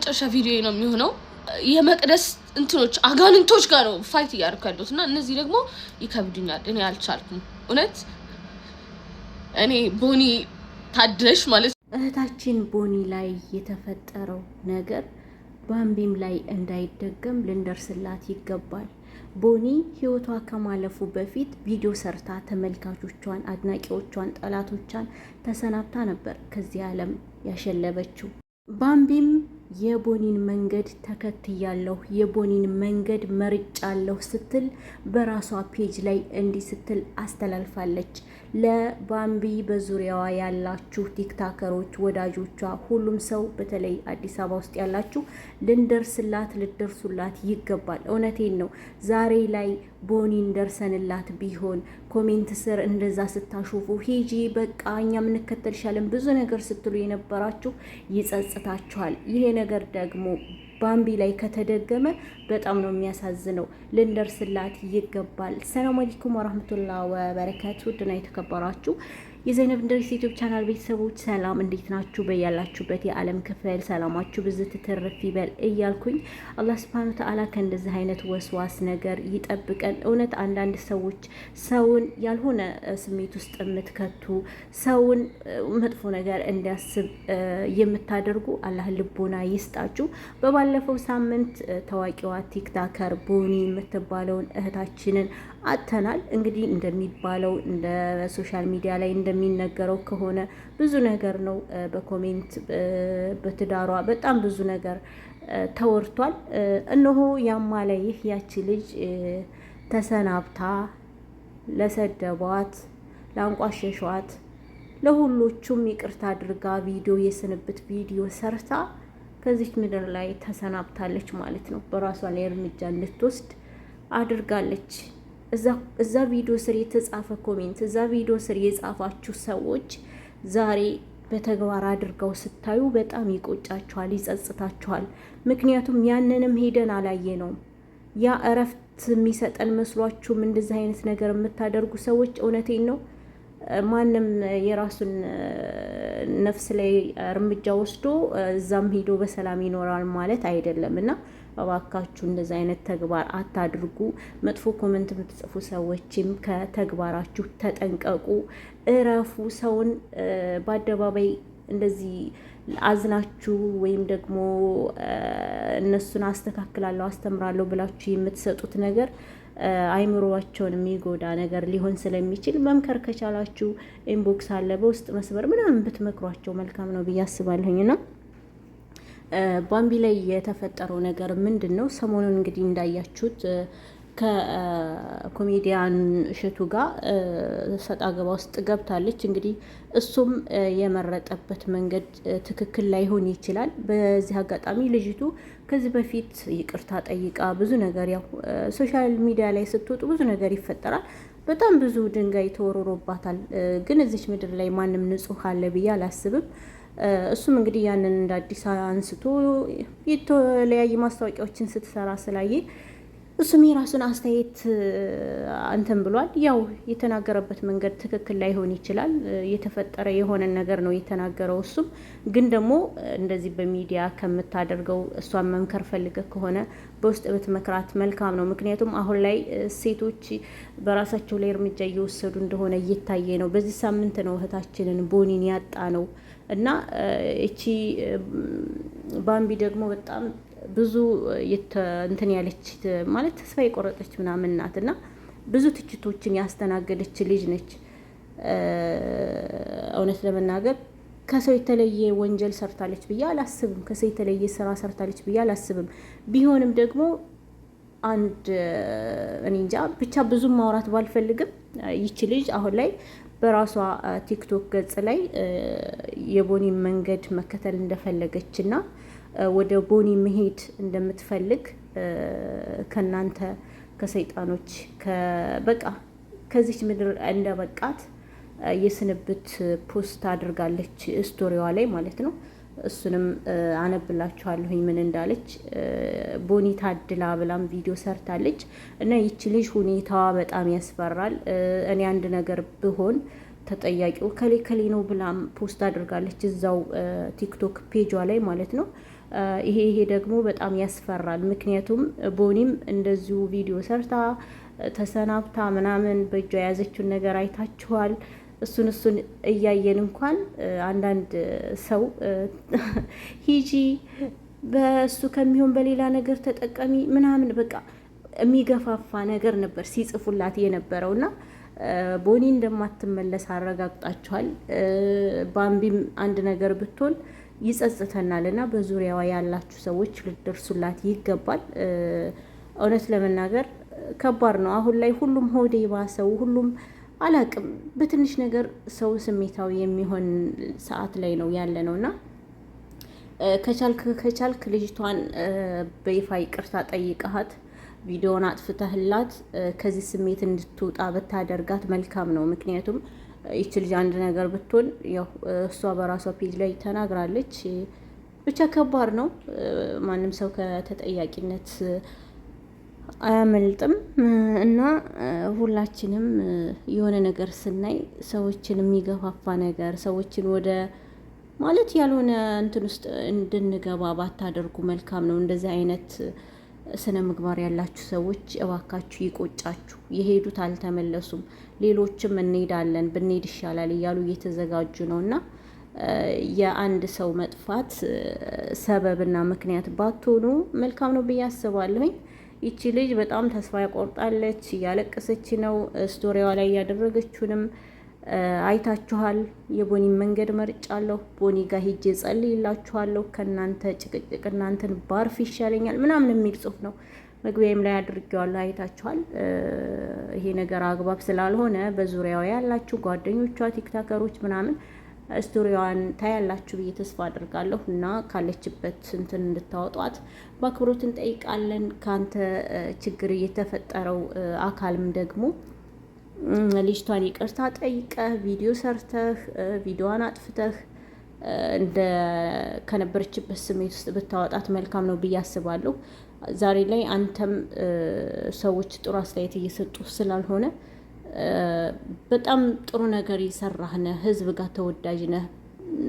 የመጨረሻ ቪዲዮ ነው የሚሆነው። የመቅደስ እንትኖች አጋንንቶች ጋር ነው ፋይት እያደረኩ ያለሁት እና እነዚህ ደግሞ ይከብዱኛል። እኔ አልቻልኩም እውነት። እኔ ቦኒ ታድለሽ ማለት እህታችን ቦኒ ላይ የተፈጠረው ነገር ባምቢም ላይ እንዳይደገም ልንደርስላት ይገባል። ቦኒ ህይወቷ ከማለፉ በፊት ቪዲዮ ሰርታ ተመልካቾቿን፣ አድናቂዎቿን፣ ጠላቶቿን ተሰናብታ ነበር ከዚህ ዓለም ያሸለበችው። ባምቢም የቦኒን መንገድ ተከትያለሁ፣ የቦኒን መንገድ መርጫለሁ ስትል በራሷ ፔጅ ላይ እንዲህ ስትል አስተላልፋለች። ለባምቢ በዙሪያዋ ያላችሁ ቲክታከሮች ወዳጆቿ፣ ሁሉም ሰው በተለይ አዲስ አበባ ውስጥ ያላችሁ ልደርሱላት ይገባል። እውነቴን ነው። ዛሬ ላይ ቦኒን ደርሰንላት ቢሆን ኮሜንት ስር እንደዛ ስታሾፉ ሂጂ በቃ እኛ ምንከተልሻለን ብዙ ነገር ስትሉ የነበራችሁ ይጸጽታችኋል። ይሄ ነገር ደግሞ ባምቢ ላይ ከተደገመ በጣም ነው የሚያሳዝነው። ልንደርስላት ይገባል። ሰላም አለይኩም ወራህመቱላሂ ወበረካቱ። ድና የተከበራችሁ የዘይነብ እንድሪስ ዩቲዩብ ቻናል ቤተሰቦች ሰላም፣ እንዴት ናችሁ? በያላችሁበት የዓለም ክፍል ሰላማችሁ ብዙ ትትርፍ ይበል እያልኩኝ አላህ ሱብሓነሁ ወተዓላ ከእንደዚህ አይነት ወስዋስ ነገር ይጠብቀን። እውነት አንዳንድ ሰዎች ሰውን ያልሆነ ስሜት ውስጥ የምትከቱ ሰውን መጥፎ ነገር እንዲያስብ የምታደርጉ አላህ ልቦና ይስጣችሁ። በባለፈው ሳምንት ታዋቂዋ ቲክታከር ቦኒ የምትባለውን እህታችንን አተናል። እንግዲህ እንደሚባለው እንደ ሶሻል ሚዲያ ላይ እንደሚነገረው ከሆነ ብዙ ነገር ነው በኮሜንት በትዳሯ በጣም ብዙ ነገር ተወርቷል። እነሆ ያማለ ይህ ያቺ ልጅ ተሰናብታ ለሰደቧት፣ ላንቋሸሿት ለሁሎቹም ይቅርታ አድርጋ ቪዲዮ የስንብት ቪዲዮ ሰርታ ከዚች ምድር ላይ ተሰናብታለች ማለት ነው። በራሷ ላይ እርምጃ እንድትወስድ አድርጋለች። እዛ ቪዲዮ ስር የተጻፈ ኮሜንት፣ እዛ ቪዲዮ ስር የጻፋችሁ ሰዎች ዛሬ በተግባር አድርገው ስታዩ በጣም ይቆጫችኋል፣ ይጸጽታችኋል። ምክንያቱም ያንንም ሄደን አላየ ነው። ያ እረፍት የሚሰጠን መስሏችሁም እንደዚህ አይነት ነገር የምታደርጉ ሰዎች እውነቴን ነው ማንም የራሱን ነፍስ ላይ እርምጃ ወስዶ እዛም ሄዶ በሰላም ይኖራል ማለት አይደለም እና እባካችሁ እንደዚህ አይነት ተግባር አታድርጉ። መጥፎ ኮመንት የምትጽፉ ሰዎችም ከተግባራችሁ ተጠንቀቁ፣ እረፉ። ሰውን በአደባባይ እንደዚህ አዝናችሁ ወይም ደግሞ እነሱን አስተካክላለሁ አስተምራለሁ ብላችሁ የምትሰጡት ነገር አይምሮዋቸውን የሚጎዳ ነገር ሊሆን ስለሚችል መምከር ከቻላችሁ ኢንቦክስ አለ በውስጥ መስመር ምናምን ብትመክሯቸው መልካም ነው ብዬ አስባለሁኝና ባምቢ ላይ የተፈጠረው ነገር ምንድን ነው? ሰሞኑን እንግዲህ እንዳያችሁት ከኮሜዲያን እሸቱ ጋር ሰጣ ገባ ውስጥ ገብታለች። እንግዲህ እሱም የመረጠበት መንገድ ትክክል ላይሆን ይችላል። በዚህ አጋጣሚ ልጅቱ ከዚህ በፊት ይቅርታ ጠይቃ ብዙ ነገር ያው ሶሻል ሚዲያ ላይ ስትወጡ ብዙ ነገር ይፈጠራል። በጣም ብዙ ድንጋይ ተወርሮባታል። ግን እዚች ምድር ላይ ማንም ንጹሕ አለ ብዬ አላስብም። እሱም እንግዲህ ያንን እንደ አዲስ አንስቶ የተለያዩ ማስታወቂያዎችን ስትሰራ ስላየ እሱም የራሱን አስተያየት እንትን ብሏል። ያው የተናገረበት መንገድ ትክክል ላይሆን ይችላል። የተፈጠረ የሆነ ነገር ነው የተናገረው። እሱም ግን ደግሞ እንደዚህ በሚዲያ ከምታደርገው እሷን መምከር ፈልገ ከሆነ በውስጥ ብትመክራት መልካም ነው። ምክንያቱም አሁን ላይ ሴቶች በራሳቸው ላይ እርምጃ እየወሰዱ እንደሆነ እየታየ ነው። በዚህ ሳምንት ነው እህታችንን ቦኒን ያጣ ነው እና እቺ ባምቢ ደግሞ በጣም ብዙ እንትን ያለች ማለት ተስፋ የቆረጠች ምናምን ናት እና ብዙ ትችቶችን ያስተናገደች ልጅ ነች። እውነት ለመናገር ከሰው የተለየ ወንጀል ሰርታለች ብዬ አላስብም። ከሰው የተለየ ስራ ሰርታለች ብዬ አላስብም። ቢሆንም ደግሞ አንድ እኔ እንጃ ብቻ ብዙም ማውራት ባልፈልግም ይቺ ልጅ አሁን ላይ በራሷ ቲክቶክ ገጽ ላይ የቦኒ መንገድ መከተል እንደፈለገች እና ወደ ቦኒ መሄድ እንደምትፈልግ ከናንተ ከሰይጣኖች በቃ ከዚች ምድር እንደበቃት የስንብት ፖስት አድርጋለች ስቶሪዋ ላይ ማለት ነው። እሱንም አነብላችኋለሁኝ ምን እንዳለች። ቦኒ ታድላ ብላም ቪዲዮ ሰርታለች እና ይቺ ልጅ ሁኔታዋ በጣም ያስፈራል። እኔ አንድ ነገር ብሆን ተጠያቂው ከሌ ነው ብላም ፖስት አድርጋለች እዛው ቲክቶክ ፔጇ ላይ ማለት ነው። ይሄ ደግሞ በጣም ያስፈራል። ምክንያቱም ቦኒም እንደዚሁ ቪዲዮ ሰርታ ተሰናብታ ምናምን በእጇ የያዘችውን ነገር አይታችኋል። እሱን እያየን እንኳን አንዳንድ ሰው ሂጂ በእሱ ከሚሆን በሌላ ነገር ተጠቀሚ ምናምን በቃ የሚገፋፋ ነገር ነበር ሲጽፉላት የነበረው እና ቦኒ እንደማትመለስ አረጋግጣችኋል። ባምቢም አንድ ነገር ብትሆን ይጸጽተናል እና በዙሪያዋ ያላችሁ ሰዎች ልደርሱላት ይገባል። እውነት ለመናገር ከባድ ነው አሁን ላይ ሁሉም ሆዴ ባሰው ሁሉም አላቅም በትንሽ ነገር ሰው ስሜታዊ የሚሆን ሰዓት ላይ ነው ያለ ነው እና ከቻልክ ልጅቷን በይፋ ይቅርታ ጠይቀሃት ቪዲዮን አጥፍተህላት ከዚህ ስሜት እንድትወጣ ብታደርጋት መልካም ነው። ምክንያቱም ይች ልጅ አንድ ነገር ብትሆን ያው እሷ በራሷ ፔጅ ላይ ተናግራለች። ብቻ ከባድ ነው። ማንም ሰው ከተጠያቂነት አያመልጥም እና ሁላችንም የሆነ ነገር ስናይ ሰዎችን የሚገፋፋ ነገር ሰዎችን ወደ ማለት ያልሆነ እንትን ውስጥ እንድንገባ ባታደርጉ መልካም ነው። እንደዚህ አይነት ስነ ምግባር ያላችሁ ሰዎች እባካችሁ ይቆጫችሁ። የሄዱት አልተመለሱም፣ ሌሎችም እንሄዳለን ብንሄድ ይሻላል እያሉ እየተዘጋጁ ነው እና የአንድ ሰው መጥፋት ሰበብና ምክንያት ባትሆኑ መልካም ነው ብዬ አስባለሁኝ። ይቺ ልጅ በጣም ተስፋ ያቆርጣለች፣ እያለቀሰች ነው። ስቶሪዋ ላይ ያደረገችውንም አይታችኋል። የቦኒ መንገድ መርጫለሁ፣ ቦኒ ጋር ሂጄ ጸልይላችኋለሁ፣ ከእናንተ ጭቅጭቅ እናንተን ባርፍ ይሻለኛል ምናምን የሚል ጽሁፍ ነው መግቢያም ላይ አድርጌዋለሁ። አይታችኋል። ይሄ ነገር አግባብ ስላልሆነ በዙሪያዋ ያላችሁ ጓደኞቿ ቲክታከሮች ምናምን ስቶሪዋን ታያላችሁ ብዬ ተስፋ አድርጋለሁ እና ካለችበት እንትን እንድታወጧት በአክብሮት እንጠይቃለን። ከአንተ ችግር የተፈጠረው አካልም ደግሞ ልጅቷን ይቅርታ ጠይቀህ ቪዲዮ ሰርተህ ቪዲዮዋን አጥፍተህ እንደ ከነበረችበት ስሜት ውስጥ ብታወጣት መልካም ነው ብዬ አስባለሁ። ዛሬ ላይ አንተም ሰዎች ጥሩ አስተያየት እየሰጡ ስላልሆነ በጣም ጥሩ ነገር የሰራህ ነህ፣ ህዝብ ጋር ተወዳጅ ነህ፣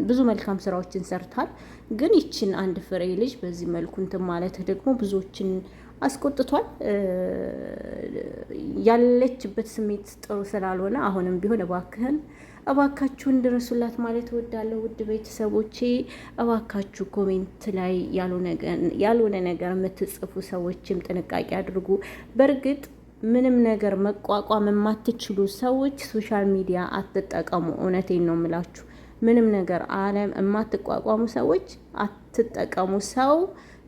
ብዙ መልካም ስራዎችን ሰርታል። ግን ይችን አንድ ፍሬ ልጅ በዚህ መልኩ እንትን ማለትህ ደግሞ ብዙዎችን አስቆጥቷል። ያለችበት ስሜት ጥሩ ስላልሆነ አሁንም ቢሆን እባካችሁን ድረሱላት ማለት እወዳለሁ። ውድ ቤተሰቦቼ እባካችሁ ኮሜንት ላይ ያልሆነ ነገር የምትጽፉ ሰዎችም ጥንቃቄ አድርጉ። በእርግጥ ምንም ነገር መቋቋም የማትችሉ ሰዎች ሶሻል ሚዲያ አትጠቀሙ። እውነቴን ነው የምላችሁ። ምንም ነገር ዓለም የማትቋቋሙ ሰዎች አትጠቀሙ። ሰው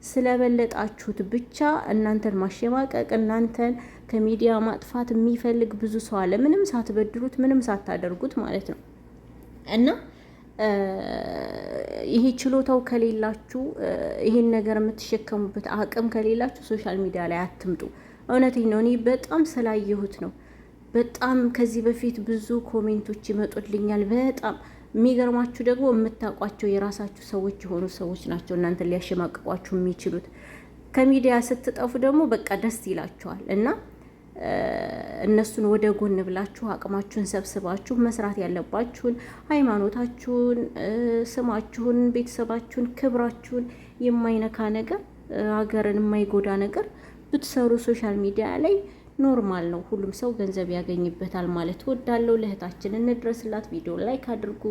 ስለበለጣችሁት ብቻ እናንተን ማሸማቀቅ እናንተን ከሚዲያ ማጥፋት የሚፈልግ ብዙ ሰው አለ። ምንም ሳትበድሉት ምንም ሳታደርጉት ማለት ነው እና ይሄ ችሎታው ከሌላችሁ ይሄን ነገር የምትሸከሙበት አቅም ከሌላችሁ ሶሻል ሚዲያ ላይ አትምጡ። እውነቴን ነው። እኔ በጣም ስላየሁት ነው። በጣም ከዚህ በፊት ብዙ ኮሜንቶች ይመጡልኛል። በጣም የሚገርማችሁ ደግሞ የምታውቋቸው የራሳችሁ ሰዎች የሆኑ ሰዎች ናቸው እናንተ ሊያሸማቅቋችሁ የሚችሉት። ከሚዲያ ስትጠፉ ደግሞ በቃ ደስ ይላችኋል እና እነሱን ወደ ጎን ብላችሁ አቅማችሁን ሰብስባችሁ መስራት ያለባችሁን ሃይማኖታችሁን፣ ስማችሁን፣ ቤተሰባችሁን፣ ክብራችሁን የማይነካ ነገር ሀገርን የማይጎዳ ነገር ብትሰሩ ሶሻል ሚዲያ ላይ ኖርማል ነው። ሁሉም ሰው ገንዘብ ያገኝበታል ማለት እወዳለሁ። ለእህታችን እንድረስላት ቪዲዮ ላይክ አድርጉ።